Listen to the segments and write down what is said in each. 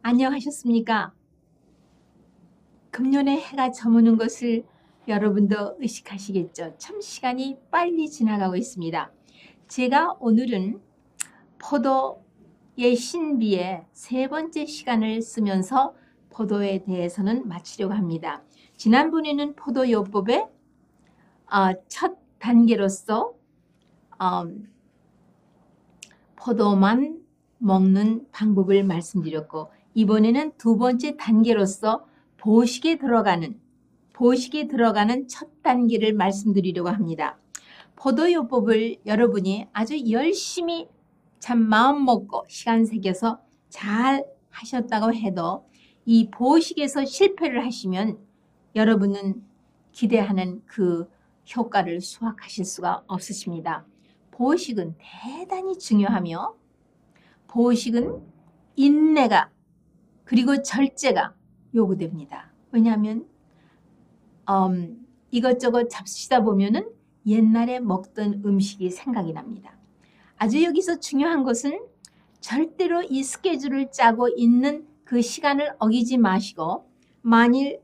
안녕하셨습니까? 금년에 해가 저무는 것을 여러분도 의식하시겠죠? 참 시간이 빨리 지나가고 있습니다. 제가 오늘은 포도의 신비의 세 번째 시간을 쓰면서 포도에 대해서는 마치려고 합니다. 지난번에는 포도요법의 첫 단계로서 포도만 먹는 방법을 말씀드렸고, 이번에는 두 번째 단계로서 보식에 들어가는 첫 단계를 말씀드리려고 합니다. 포도요법을 여러분이 아주 열심히 참 마음 먹고 시간 새겨서 잘 하셨다고 해도 이 보식에서 실패를 하시면 여러분은 기대하는 그 효과를 수확하실 수가 없으십니다. 보식은 대단히 중요하며 보식은 인내가 그리고 절제가 요구됩니다. 왜냐하면 이것저것 잡수시다 보면은 옛날에 먹던 음식이 생각이 납니다. 아주 여기서 중요한 것은 절대로 이 스케줄을 짜고 있는 그 시간을 어기지 마시고, 만일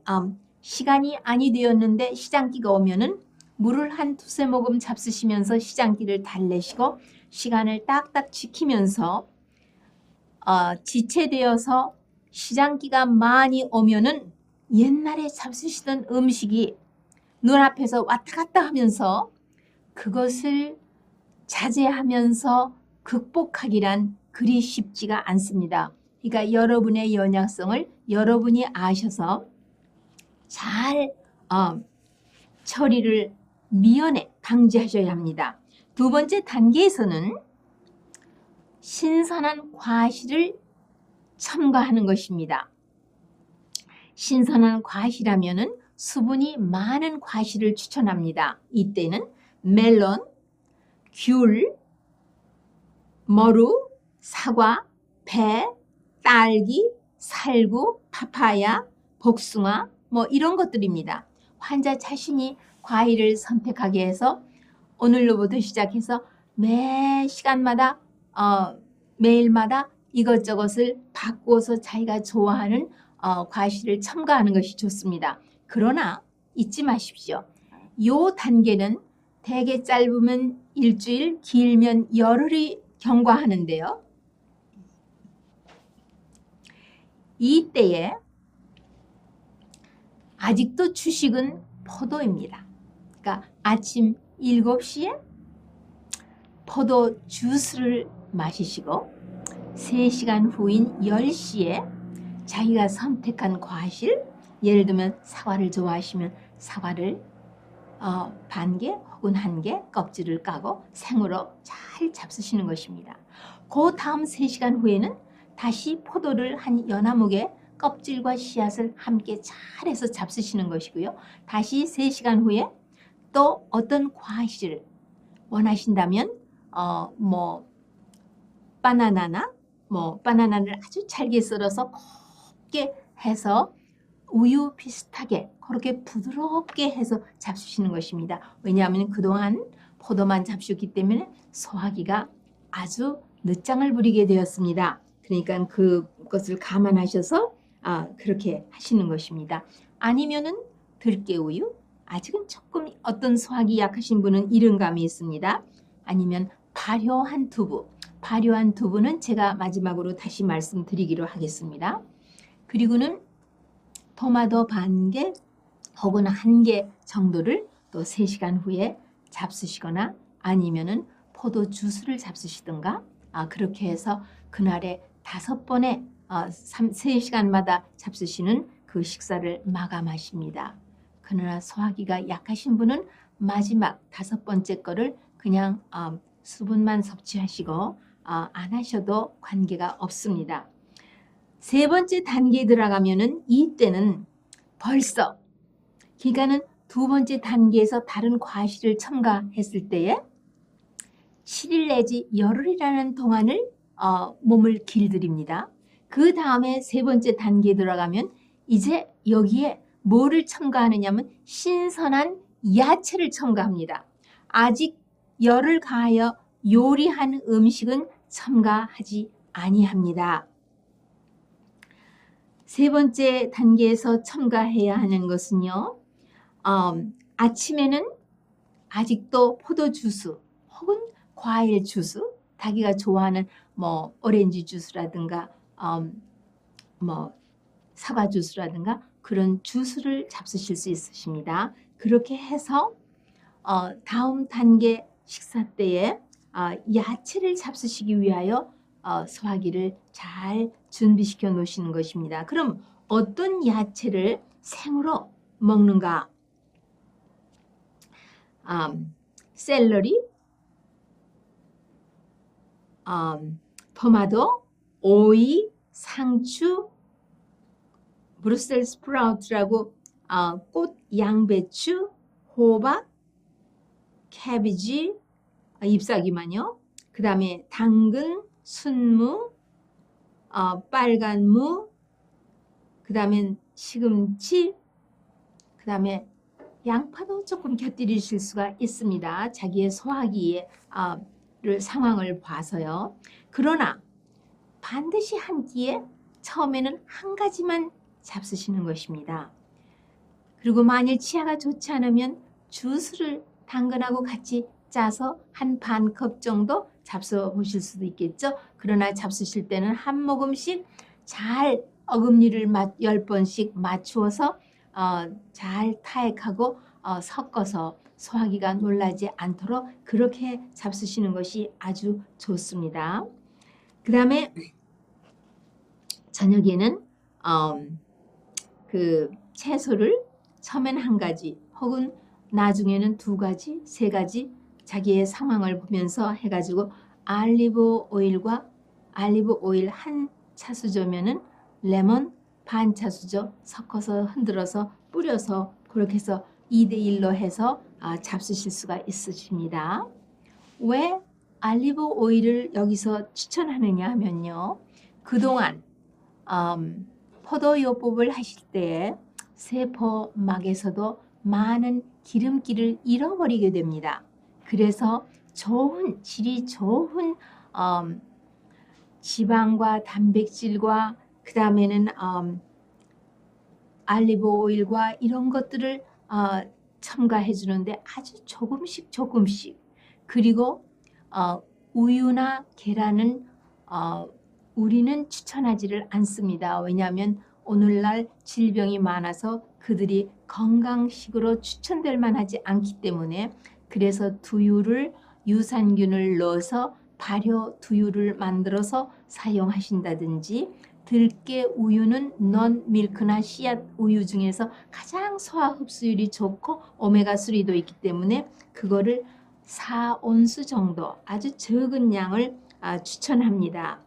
시간이 아니 되었는데 시장기가 오면은 물을 한 두세 모금 잡수시면서 시장기를 달래시고 시간을 딱딱 지키면서 지체되어서 시장기가 많이 오면은 옛날에 잡수시던 음식이 눈앞에서 왔다 갔다 하면서 그것을 자제하면서 극복하기란 그리 쉽지가 않습니다. 그러니까 여러분의 연약성을 여러분이 아셔서 잘 처리를 미연에 방지하셔야 합니다. 두 번째 단계에서는 신선한 과실을 첨가하는 것입니다. 신선한 과실하면은 수분이 많은 과실을 추천합니다. 이때는 멜론, 귤, 머루, 사과, 배, 딸기, 살구, 파파야, 복숭아 뭐 이런 것들입니다. 환자 자신이 과일을 선택하게 해서 오늘로부터 시작해서 매 시간마다 매일마다 이것저것을 바꾸어서 자기가 좋아하는 과실을 첨가하는 것이 좋습니다. 그러나 잊지 마십시오. 요 단계는 대개 짧으면 일주일, 길면 열흘이 경과하는데요. 이때에 아직도 주식은 포도입니다. 그러니까 아침 7시에 포도 주스를 마시시고 3시간 후인 10시에 자기가 선택한 과실, 예를 들면 사과를 좋아하시면 사과를 반 개 혹은 한 개 껍질을 까고 생으로 잘 잡수시는 것입니다. 그 다음 3시간 후에는 다시 포도를 한 연화목에 껍질과 씨앗을 함께 잘해서 잡수시는 것이고요. 다시 3시간 후에 또 어떤 과실을 원하신다면 바나나를 아주 잘게 썰어서 곱게 해서 우유 비슷하게 그렇게 부드럽게 해서 잡수시는 것입니다. 왜냐하면 그동안 포도만 잡수기 때문에 소화기가 아주 늦장을 부리게 되었습니다. 그러니까 그것을 감안하셔서 그렇게 하시는 것입니다. 아니면은 들깨우유, 아직은 조금 어떤 소화기 약하신 분은 이른 감이 있습니다. 아니면 발효한 두부는 제가 마지막으로 다시 말씀드리기로 하겠습니다. 그리고는 토마토 반 개 혹은 한 개 정도를 또 3시간 후에 잡수시거나 아니면은 포도 주스를 잡수시든가 그렇게 해서 그날에 5번의 3시간마다 잡수시는 그 식사를 마감하십니다. 그러나 소화기가 약하신 분은 마지막 5번째 거를 그냥 수분만 섭취하시고 안 하셔도 관계가 없습니다. 3번째 단계에 들어가면은 이때는 벌써 기간은 2번째 단계에서 다른 과실을 첨가했을 때에 7일 내지 열흘이라는 동안을 몸을 길들입니다. 그 다음에 3번째 단계에 들어가면 이제 여기에 뭐를 첨가하느냐면 신선한 야채를 첨가합니다. 아직 열을 가하여 요리한 음식은 첨가하지 아니합니다. 세 번째 단계에서 첨가해야 하는 것은요. 아침에는 아직도 포도 주스 혹은 과일 주스, 자기가 좋아하는 뭐 오렌지 주스라든가 뭐 사과 주스라든가 그런 주스를 잡수실 수 있으십니다. 그렇게 해서 다음 단계 식사 때에 야채를 잡수시기 위하여 소화기를 잘 준비시켜 놓으시는 것입니다. 그럼 어떤 야채를 생으로 먹는가? 샐러리, 토마토, 오이, 상추, 브루셀 스프라우트라고 꽃 양배추, 호박, 캐비지, 잎사귀만요. 그 다음에 당근, 순무, 빨간 무, 그 다음에 시금치, 그 다음에 양파도 조금 곁들이실 수가 있습니다. 자기의 소화기의 상황을 봐서요. 그러나 반드시 한 끼에 처음에는 한 가지만 잡수시는 것입니다. 그리고 만일 치아가 좋지 않으면 주스를 당근하고 같이 짜서 한 반 컵 정도 잡숴 보실 수도 있겠죠. 그러나 잡수실 때는 한 모금씩 잘 어금니를 10번씩 맞추어서 잘 타액하고 섞어서 소화기가 놀라지 않도록 그렇게 잡수시는 것이 아주 좋습니다. 그 다음에 저녁에는 그 채소를 처음엔 한 가지 혹은 나중에는 두 가지, 세 가지 자기의 상황을 보면서 해가지고 알리브 오일 한 차수저면은 레몬 반 차수저 섞어서 흔들어서 뿌려서 그렇게 해서 2대1로 해서 잡수실 수가 있으십니다. 왜 알리브 오일을 여기서 추천하느냐 하면요. 그동안 포도요법을 하실 때에 세포막에서도 많은 기름기를 잃어버리게 됩니다. 그래서 질이 좋은 지방과 단백질과 그 다음에는 알리브 오일과 이런 것들을 첨가해 주는데 아주 조금씩 그리고 우유나 계란은 우리는 추천하지를 않습니다. 왜냐하면 오늘날 질병이 많아서 그들이 건강식으로 추천될 만하지 않기 때문에 그래서 두유를 유산균을 넣어서 발효 두유를 만들어서 사용하신다든지 들깨 우유는 non-밀크나 씨앗 우유 중에서 가장 소화 흡수율이 좋고 오메가3도 있기 때문에 그거를 4온스 정도 아주 적은 양을 추천합니다.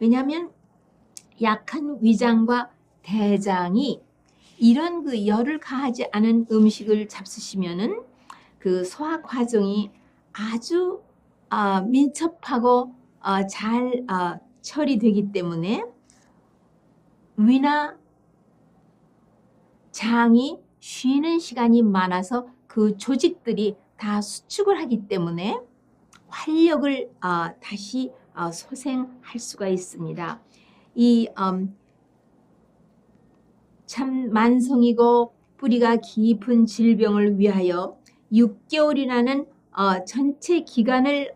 왜냐하면 약한 위장과 대장이 이런 그 열을 가하지 않은 음식을 잡수시면은 그 소화 과정이 아주 민첩하고 잘 처리되기 때문에 위나 장이 쉬는 시간이 많아서 그 조직들이 다 수축을 하기 때문에 활력을 다시 소생할 수가 있습니다. 이 참 만성이고 뿌리가 깊은 질병을 위하여 6개월이라는 전체 기간을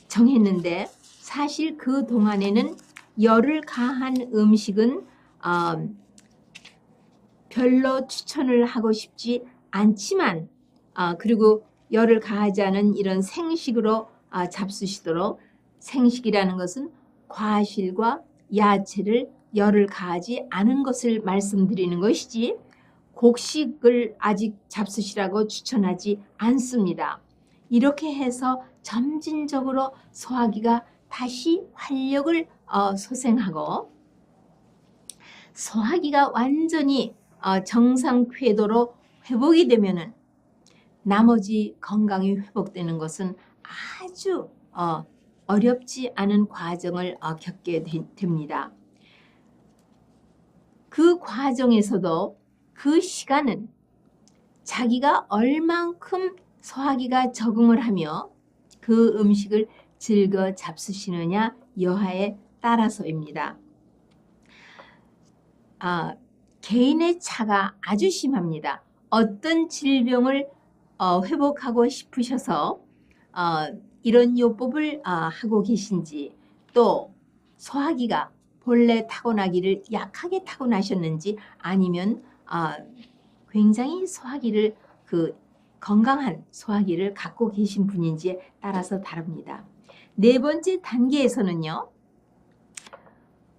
정했는데 사실 그 동안에는 열을 가한 음식은 별로 추천을 하고 싶지 않지만 그리고 열을 가하지 않은 이런 생식으로 잡수시도록 생식이라는 것은 과실과 야채를 열을 가하지 않은 것을 말씀드리는 것이지 곡식을 아직 잡수시라고 추천하지 않습니다. 이렇게 해서 점진적으로 소화기가 다시 활력을 소생하고 소화기가 완전히 정상 궤도로 회복이 되면은 나머지 건강이 회복되는 것은 아주 어렵지 않은 과정을 겪게 됩니다. 그 과정에서도 그 시간은 자기가 얼만큼 소화기가 적응을 하며 그 음식을 즐겨 잡수시느냐 여하에 따라서입니다. 개인의 차가 아주 심합니다. 어떤 질병을 회복하고 싶으셔서 이런 요법을 하고 계신지, 또 소화기가 본래 타고나기를 약하게 타고나셨는지, 아니면 굉장히 소화기를 건강한 소화기를 갖고 계신 분인지에 따라서 다릅니다. 네 번째 단계에서는요,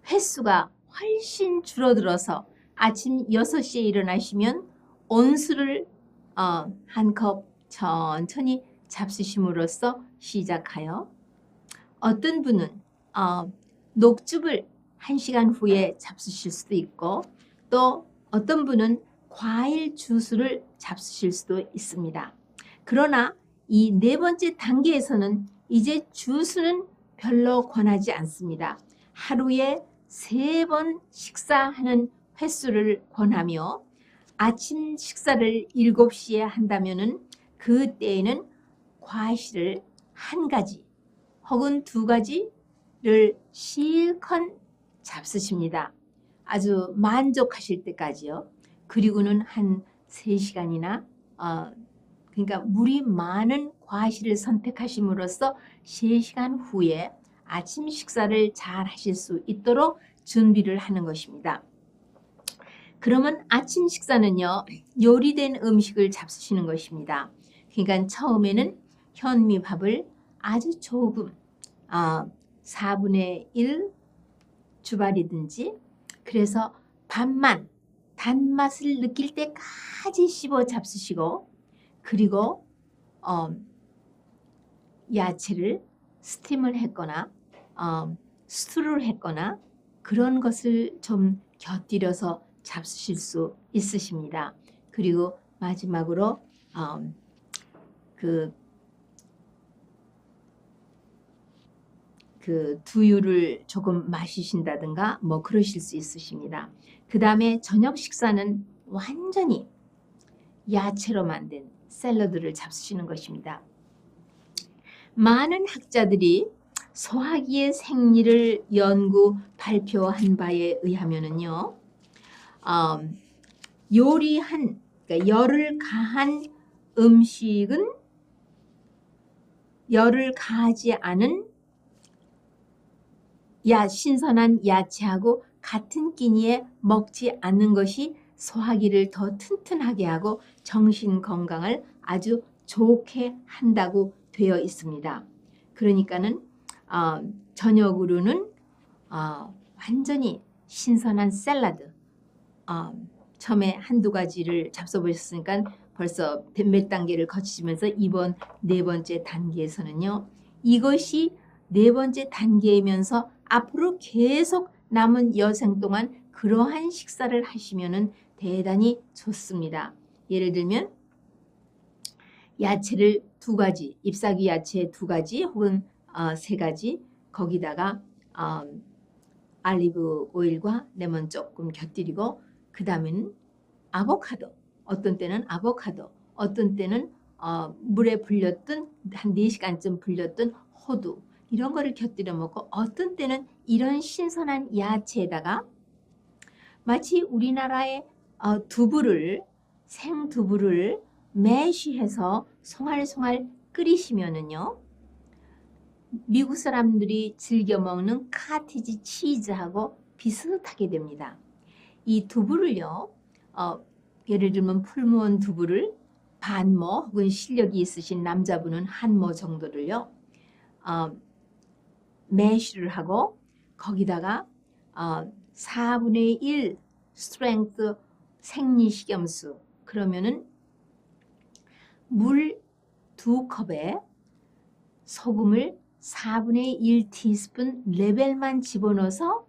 횟수가 훨씬 줄어들어서 아침 6시에 일어나시면 온수를 한 컵 천천히 잡수심으로써 시작하여, 어떤 분은 녹즙을 1시간 후에 잡수실 수도 있고, 또 어떤 분은 과일 주스를 잡수실 수도 있습니다. 그러나 이 네 번째 단계에서는 이제 주스는 별로 권하지 않습니다. 하루에 3번 식사하는 횟수를 권하며, 아침 식사를 7시에 한다면은 그때에는 과실을 1가지 혹은 2가지를 실컷 잡수십니다. 아주 만족하실 때까지요. 그리고는 한 3시간이나 그러니까 물이 많은 과실을 선택하심으로써 3시간 후에 아침 식사를 잘 하실 수 있도록 준비를 하는 것입니다. 그러면 아침 식사는요, 요리된 음식을 잡수시는 것입니다. 그러니까 처음에는 현미밥을 아주 조금 4분의 1 주발이든지, 그래서 밥만 단맛을 느낄 때까지 씹어 잡수시고, 그리고 야채를 스팀을 했거나 스튜를 했거나 그런 것을 좀 곁들여서 잡수실 수 있으십니다. 그리고 마지막으로 두유를 조금 마시신다든가 뭐 그러실 수 있으십니다. 그 다음에 저녁 식사는 완전히 야채로 만든 샐러드를 잡수시는 것입니다. 많은 학자들이 소화기의 생리를 연구 발표한 바에 의하면은요, 요리한, 그러니까 열을 가한 음식은 열을 가하지 않은 신선한 야채하고 같은 끼니에 먹지 않는 것이 소화기를 더 튼튼하게 하고 정신 건강을 아주 좋게 한다고 되어 있습니다. 그러니까는 저녁으로는 완전히 신선한 샐러드, 처음에 1-2가지를 잡숴보셨으니까 벌써 몇 단계를 거치시면서 이번 4번째 단계에서는요, 이것이 4번째 단계이면서 앞으로 계속 남은 여생 동안 그러한 식사를 하시면은 대단히 좋습니다. 예를 들면 야채를 2가지, 잎사귀 야채 2가지 혹은 3가지, 거기다가 알리브 오일과 레몬 조금 곁들이고, 그 다음에는 아보카도, 어떤 때는 아보카도, 어떤 때는 물에 불렸던 한 4시간쯤 불렸던 호두, 이런 거를 곁들여 먹고, 어떤 때는 이런 신선한 야채에다가 마치 우리나라의 생두부를 매쉬해서 송알송알 끓이시면은요, 미국 사람들이 즐겨 먹는 카티지 치즈하고 비슷하게 됩니다. 이 두부를요, 예를 들면 풀무원 두부를 반모 혹은 실력이 있으신 남자분은 한모 정도를요, 매쉬를 하고 거기다가 4분의 1 스트렝스 생리식염수, 그러면은 물 2컵에 소금을 4분의 1 티스푼 레벨만 집어넣어서,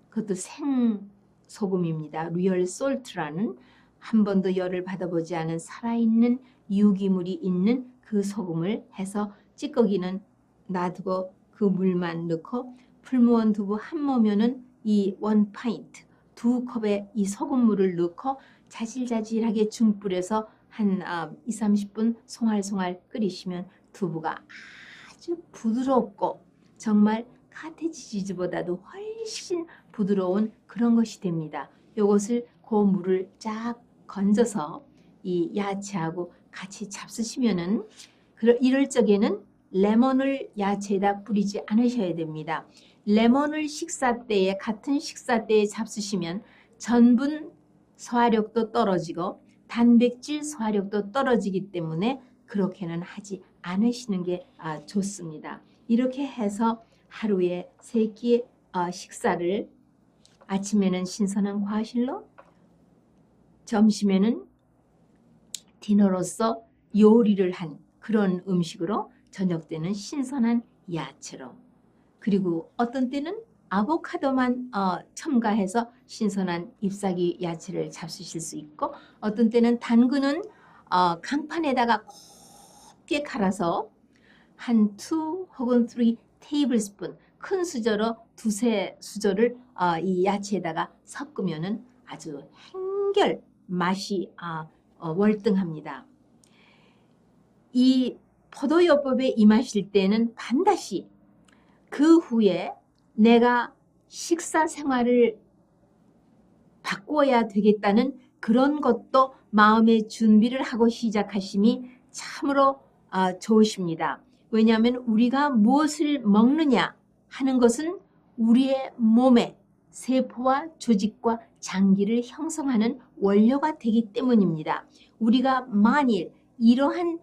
그것도 생소금입니다. 리얼 솔트라는, 한 번도 열을 받아보지 않은 살아있는 유기물이 있는 그 소금을 해서 찌꺼기는 놔두고 그 물만 넣고, 풀무원 두부 한 모면은 이 1파인트 2컵에 이 소금물을 넣고 자질자질하게 중불에서 한 20-30분 송알송알 끓이시면 두부가 아주 부드럽고 정말 카테지 치즈보다도 훨씬 부드러운 그런 것이 됩니다. 요것을 그 물을 쫙 건져서 이 야채하고 같이 잡수시면은 이럴 적에는 레몬을 야채에다 뿌리지 않으셔야 됩니다. 레몬을 식사 때에 같은 식사 때에 잡수시면 전분 소화력도 떨어지고 단백질 소화력도 떨어지기 때문에 그렇게는 하지 않으시는 게 좋습니다. 이렇게 해서 하루에 3끼의 식사를 아침에는 신선한 과실로, 점심에는 디너로서 요리를 한 그런 음식으로, 저녁 때는 신선한 야채로, 그리고 어떤 때는 아보카도만 첨가해서 신선한 잎사귀 야채를 잡수실 수 있고, 어떤 때는 당근은 강판에다가 곱게 갈아서 한 2 혹은 3 테이블스푼, 큰 수저로 2~3 수저를 이 야채에다가 섞으면은 아주 한결 맛이 월등합니다. 이 포도요법에 임하실 때는 반드시 그 후에 내가 식사 생활을 바꾸어야 되겠다는 그런 것도 마음의 준비를 하고 시작하심이 참으로 좋으십니다. 왜냐하면 우리가 무엇을 먹느냐 하는 것은 우리의 몸에 세포와 조직과 장기를 형성하는 원료가 되기 때문입니다. 우리가 만일 이러한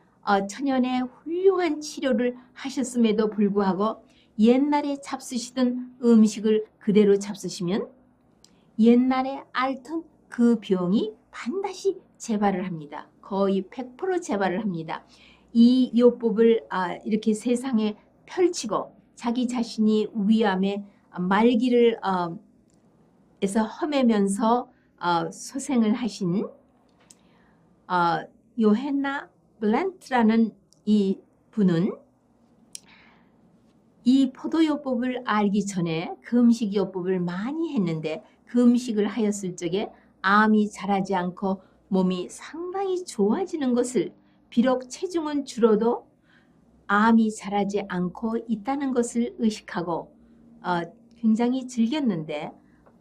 천연의 훌륭한 치료를 하셨음에도 불구하고 옛날에 잡수시던 음식을 그대로 잡수시면 옛날에 앓던 그 병이 반드시 재발을 합니다. 거의 100% 재발을 합니다. 이 요법을 이렇게 세상에 펼치고 자기 자신이 위암의 말기를 에서 험해면서 소생을 하신 요헨나 블란트라는 이 분은 이 포도요법을 알기 전에 금식요법을 많이 했는데, 금식을 하였을 적에 암이 자라지 않고 몸이 상당히 좋아지는 것을, 비록 체중은 줄어도 암이 자라지 않고 있다는 것을 의식하고 굉장히 즐겼는데,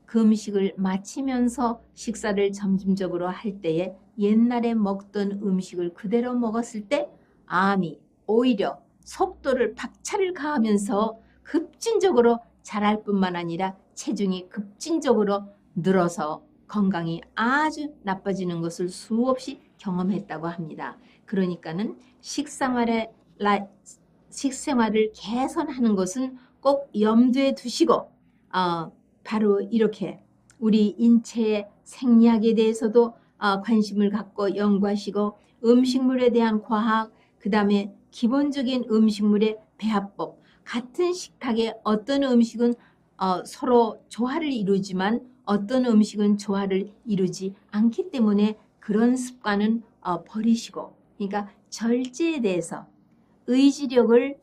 금식을 마치면서 식사를 점진적으로 할 때에 옛날에 먹던 음식을 그대로 먹었을 때 암이 오히려 속도를 박차를 가하면서 급진적으로 자랄 뿐만 아니라 체중이 급진적으로 늘어서 건강이 아주 나빠지는 것을 수없이 경험했다고 합니다. 그러니까는 식생활을 개선하는 것은 꼭 염두에 두시고 바로 이렇게 우리 인체의 생리학에 대해서도 관심을 갖고 연구하시고, 음식물에 대한 과학, 그 다음에 기본적인 음식물의 배합법, 같은 식탁에 어떤 음식은 서로 조화를 이루지만 어떤 음식은 조화를 이루지 않기 때문에 그런 습관은 버리시고, 그러니까 절제에 대해서 의지력을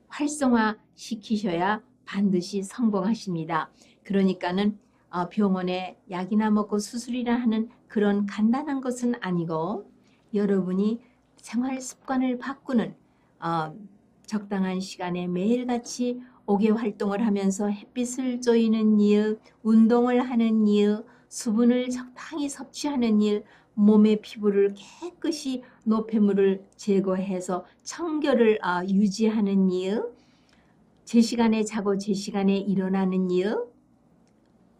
활성화시키셔야 반드시 성공하십니다. 그러니까는 병원에 약이나 먹고 수술이나 하는 그런 간단한 것은 아니고, 여러분이 생활 습관을 바꾸는 적당한 시간에 매일같이 옥외 활동을 하면서 햇빛을 쬐이는 일, 운동을 하는 일, 수분을 적당히 섭취하는 일, 몸의 피부를 깨끗이 노폐물을 제거해서 청결을 유지하는 일, 제 시간에 자고 제 시간에 일어나는 일,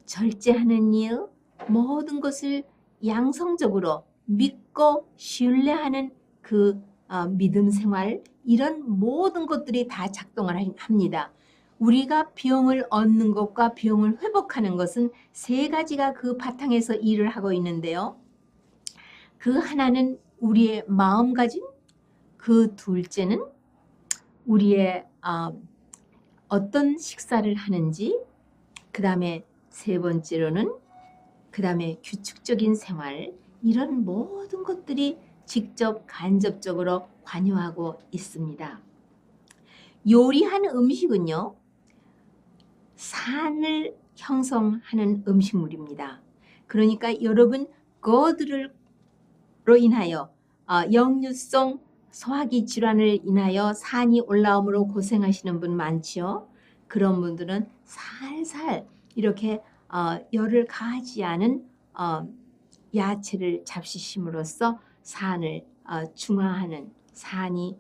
절제하는 일, 모든 것을 양성적으로 믿고 신뢰하는 그 믿음 생활, 이런 모든 것들이 다 작동을 합니다. 우리가 병을 얻는 것과 병을 회복하는 것은 3가지가 그 바탕에서 일을 하고 있는데요. 그 하나는 우리의 마음가짐, 그 둘째는 우리의 어떤 식사를 하는지, 그 다음에 3번째로는 그 다음에 규칙적인 생활, 이런 모든 것들이 직접 간접적으로 관여하고 있습니다. 요리한 음식은요, 산을 형성하는 음식물입니다. 그러니까 여러분 그들로 인하여 역류성 소화기 질환을 인하여 산이 올라옴으로 고생하시는 분 많지요. 그런 분들은 살살 이렇게 열을 가하지 않은 야채를 잡수심으로써 산을 중화하는, 산이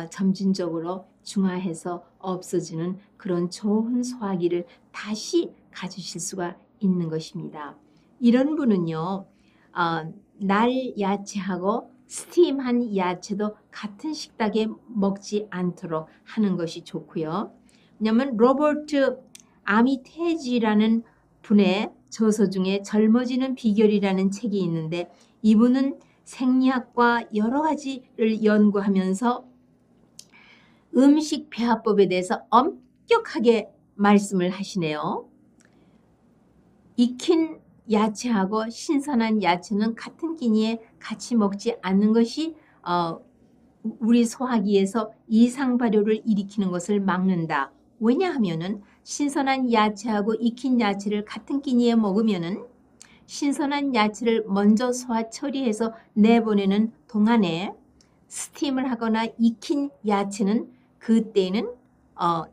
점진적으로 중화해서 없어지는 그런 좋은 소화기를 다시 가지실 수가 있는 것입니다. 이런 분은요, 날 야채하고 스팀한 야채도 같은 식탁에 먹지 않도록 하는 것이 좋고요. 왜냐하면 로버트 아미테지라는 분의 저서 중에 젊어지는 비결이라는 책이 있는데, 이분은 생리학과 여러 가지를 연구하면서 음식 배합법에 대해서 엄격하게 말씀을 하시네요. 익힌 야채하고 신선한 야채는 같은 끼니에 같이 먹지 않는 것이 우리 소화기에서 이상 발효를 일으키는 것을 막는다. 왜냐하면은 신선한 야채하고 익힌 야채를 같은 끼니에 먹으면은 신선한 야채를 먼저 소화 처리해서 내보내는 동안에 스팀을 하거나 익힌 야채는 그때는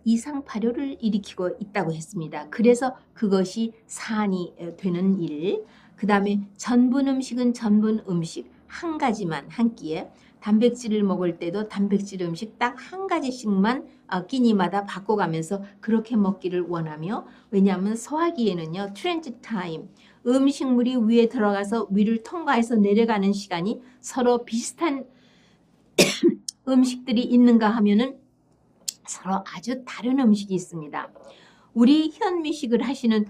이상 발효를 일으키고 있다고 했습니다. 그래서 그것이 산이 되는 일. 그 다음에 전분 음식은 전분 음식 한 가지만 한 끼에, 단백질을 먹을 때도 단백질 음식 딱 한 가지씩만 끼니마다 바꿔가면서 그렇게 먹기를 원하며, 왜냐하면 소화기에는요, 트랜짓 타임, 음식물이 위에 들어가서 위를 통과해서 내려가는 시간이 서로 비슷한 음식들이 있는가 하면은 서로 아주 다른 음식이 있습니다. 우리 현미식을 하시는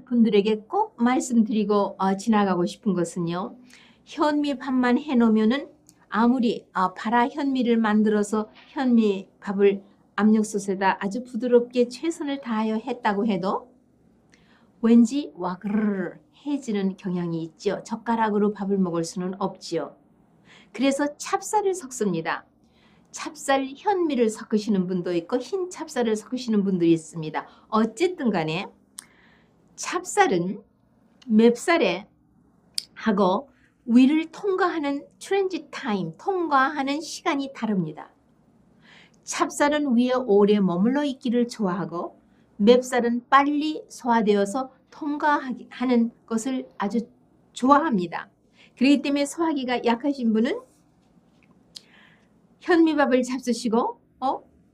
분들에게 꼭 말씀드리고 지나가고 싶은 것은요, 현미밥만 해놓으면은 아무리 발화 현미를 만들어서 현미밥을 압력솥에다 아주 부드럽게 최선을 다하여 했다고 해도 왠지 와그르르 해지는 경향이 있죠. 젓가락으로 밥을 먹을 수는 없지요. 그래서 찹쌀을 섞습니다. 찹쌀 현미를 섞으시는 분도 있고 흰 찹쌀을 섞으시는 분들이 있습니다. 어쨌든 간에 찹쌀은 맵쌀에 하고 위를 통과하는 트랜짓 타임, 통과하는 시간이 다릅니다. 찹쌀은 위에 오래 머물러 있기를 좋아하고 맵쌀은 빨리 소화되어서 통과하는 것을 아주 좋아합니다. 그렇기 때문에 소화기가 약하신 분은 현미밥을 잡수시고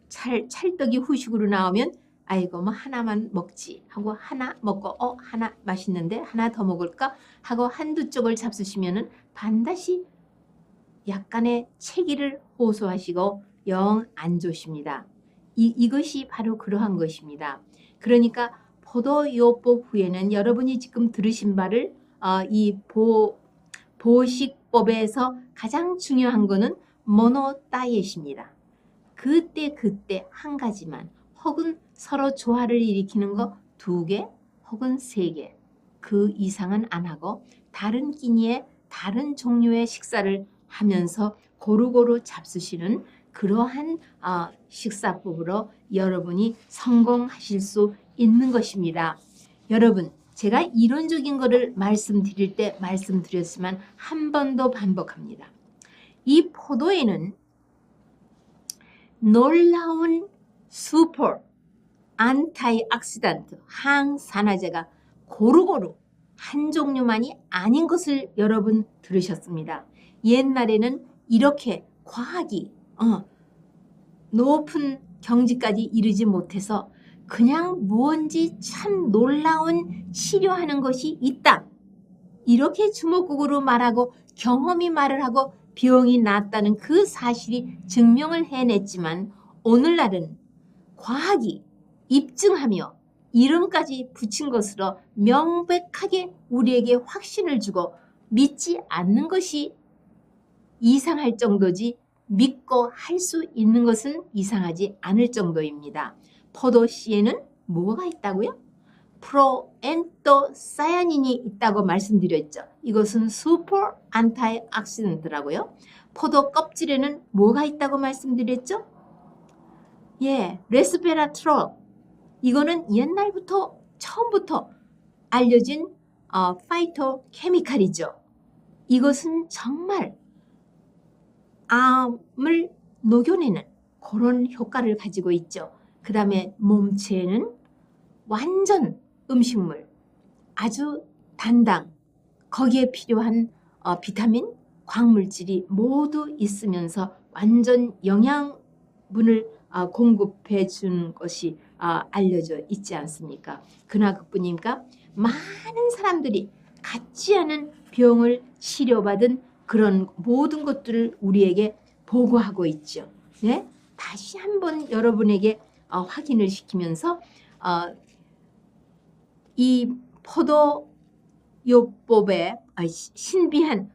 찰떡이 후식으로 나오면 아이고 뭐 하나만 먹지 하고 하나 먹고 하나 맛있는데 하나 더 먹을까 하고 한두 쪽을 잡수시면은 반드시 약간의 체기를 호소하시고 영 안 좋으십니다. 이것이 바로 그러한 것입니다. 그러니까 포도요법 후에는 여러분이 지금 들으신 바를 이 보식법에서 가장 중요한 거는 모노다이엇입니다. 그때 한 가지만, 혹은 서로 조화를 일으키는 거 2개 혹은 3개, 그 이상은 안 하고 다른 끼니에 다른 종류의 식사를 하면서 고루고루 잡수시는 그러한 식사법으로 여러분이 성공하실 수 있는 것입니다. 여러분, 제가 이론적인 것을 말씀드릴 때 말씀드렸지만 한 번 더 반복합니다. 이 포도에는 놀라운 슈퍼 안타이옥시던트 항산화제가 고루고루 한 종류만이 아닌 것을 여러분 들으셨습니다. 옛날에는 이렇게 과학이 높은 경지까지 이르지 못해서 그냥 무언지 참 놀라운 치료하는 것이 있다, 이렇게 주먹구구로 말하고 경험이 말을 하고 병이 낫다는 그 사실이 증명을 해냈지만, 오늘날은 과학이 입증하며 이름까지 붙인 것으로 명백하게 우리에게 확신을 주고 믿지 않는 것이 이상할 정도지, 믿고 할 수 있는 것은 이상하지 않을 정도입니다. 포도씨에는 뭐가 있다고요? 프로엔토사야닌이 있다고 말씀드렸죠. 이것은 슈퍼 안타이옥시던트라고요. 포도 껍질에는 뭐가 있다고 말씀드렸죠? 예, 레스베라트롤. 이거는 옛날부터 처음부터 알려진 파이토케미칼이죠. 이것은 정말 암을 녹여내는 그런 효과를 가지고 있죠. 그 다음에 몸체에는 완전 음식물, 아주 단당, 거기에 필요한 비타민, 광물질이 모두 있으면서 완전 영양분을 공급해 준 것이 알려져 있지 않습니까? 그나 그뿐입니까? 많은 사람들이 같지 않은 병을 치료받은 그런 모든 것들을 우리에게 보고하고 있죠. 네? 다시 한번 여러분에게 확인을 시키면서 이 포도요법의 신비한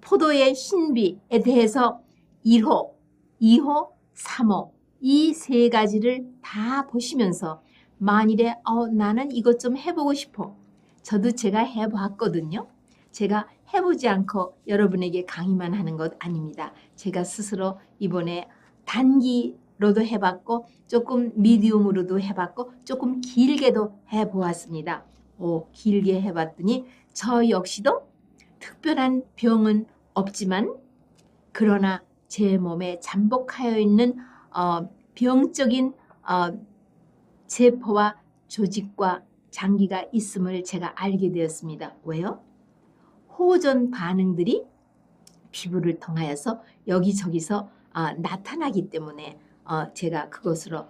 포도의 신비에 대해서 1호, 2호, 3호 이 세 가지를 다 보시면서 만일에 나는 이것 좀 해보고 싶어. 저도 제가 해봤거든요. 제가 해보지 않고 여러분에게 강의만 하는 것 아닙니다. 제가 스스로 이번에 단기로도 해봤고 조금 미디움으로도 해봤고 조금 길게도 해보았습니다. 길게 해봤더니 저 역시도 특별한 병은 없지만 그러나 제 몸에 잠복하여 있는 병적인 세포와 조직과 장기가 있음을 제가 알게 되었습니다. 왜요? 호전 반응들이 피부를 통하여서 여기저기서 나타나기 때문에 제가 그것으로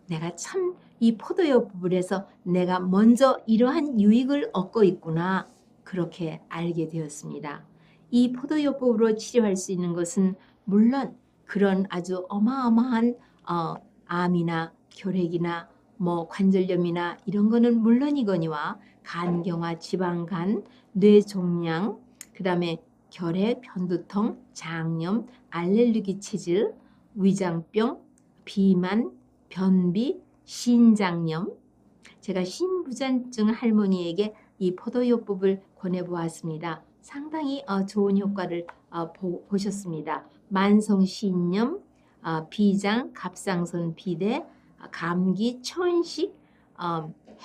내가 참 이 포도요법을 해서 내가 먼저 이러한 유익을 얻고 있구나 그렇게 알게 되었습니다. 이 포도요법으로 치료할 수 있는 것은 물론 그런 아주 어마어마한 암이나 결핵이나 뭐 관절염이나 이런 거는 물론이거니와 간경화, 지방간, 뇌종양, 그 다음에 결핵, 편두통, 장염, 알레르기 체질, 위장병, 비만, 변비, 신장염. 제가 신부전증 할머니에게 이 포도요법을 권해보았습니다. 상당히 좋은 효과를 보셨습니다. 만성신염, 비장, 갑상선 비대, 감기, 천식,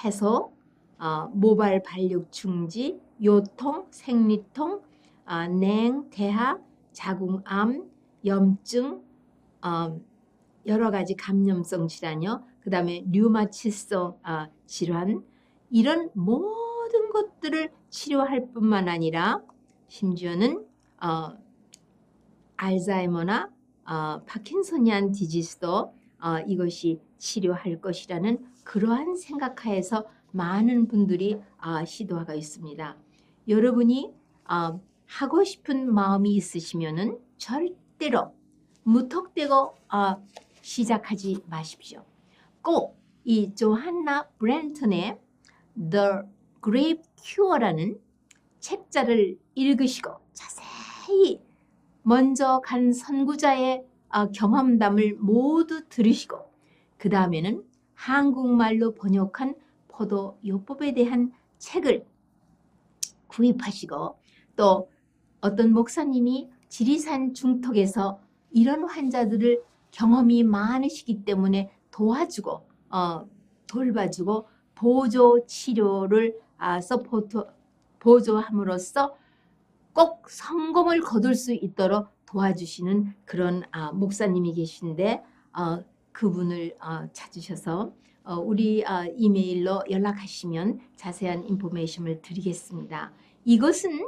해소, 모발 발육 중지, 요통, 생리통, 냉, 태하, 자궁암, 염증, 여러 가지 감염성 질환이요. 그 다음에 류마티성 질환 이런 모든 것들을 치료할 뿐만 아니라 심지어는 알츠하이머나 파킨소니안 디지스도 이것이 치료할 것이라는 그러한 생각하에서 많은 분들이 시도하고 있습니다. 여러분이 하고 싶은 마음이 있으시면은 절대로 무턱대고 시작하지 마십시오. 꼭 이 조한나 브랜턴의 The Great Cure라는 책자를 읽으시고 자세히 먼저 간 선구자의 경험담을 모두 들으시고 그 다음에는 한국말로 번역한 포도요법에 대한 책을 구입하시고 또 어떤 목사님이 지리산 중턱에서 이런 환자들을 경험이 많으시기 때문에 도와주고 돌봐주고 보조 치료를 보조함으로써 꼭 성공을 거둘 수 있도록 도와주시는 그런 목사님이 계신데 그분을 찾으셔서 우리 이메일로 연락하시면 자세한 인포메이션을 드리겠습니다. 이것은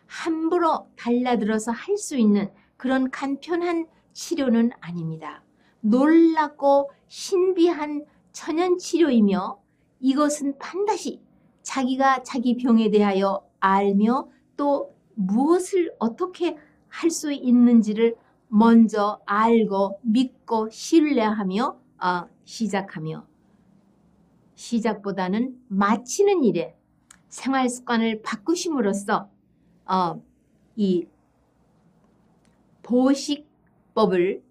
함부로 달라들어서 할 수 있는 그런 간편한 치료는 아닙니다. 놀랍고 신비한 천연치료이며 이것은 반드시 자기가 자기 병에 대하여 알며 또 무엇을 어떻게 할 수 있는지를 먼저 알고 믿고 신뢰하며 시작하며 시작보다는 마치는 일에 생활습관을 바꾸심으로써 이 보식법을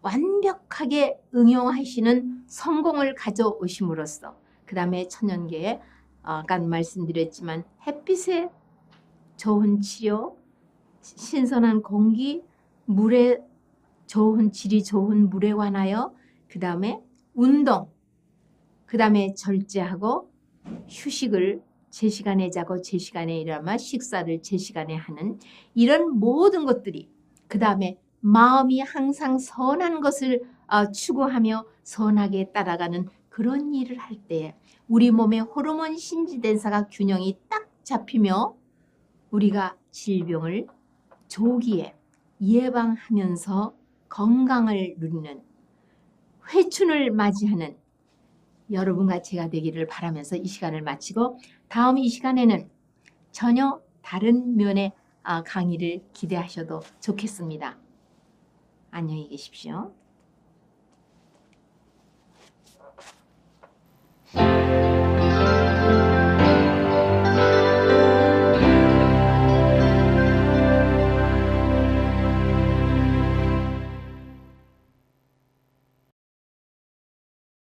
완벽하게 응용하시는 성공을 가져오심으로써 그 다음에 천연계에 아까 말씀드렸지만 햇빛에 좋은 치료, 신선한 공기, 물에 좋은 질이 좋은 물에 관하여 그 다음에 운동, 그 다음에 절제하고 휴식을 제 시간에 자고 제 시간에 일어나며 식사를 제 시간에 하는 이런 모든 것들이 그 다음에 마음이 항상 선한 것을 추구하며 선하게 따라가는 그런 일을 할 때 우리 몸의 호르몬 신진대사가 균형이 딱 잡히며 우리가 질병을 조기에 예방하면서 건강을 누리는 회춘을 맞이하는 여러분과 제가 되기를 바라면서 이 시간을 마치고 다음 이 시간에는 전혀 다른 면의 강의를 기대하셔도 좋겠습니다. 안녕히 계십시오.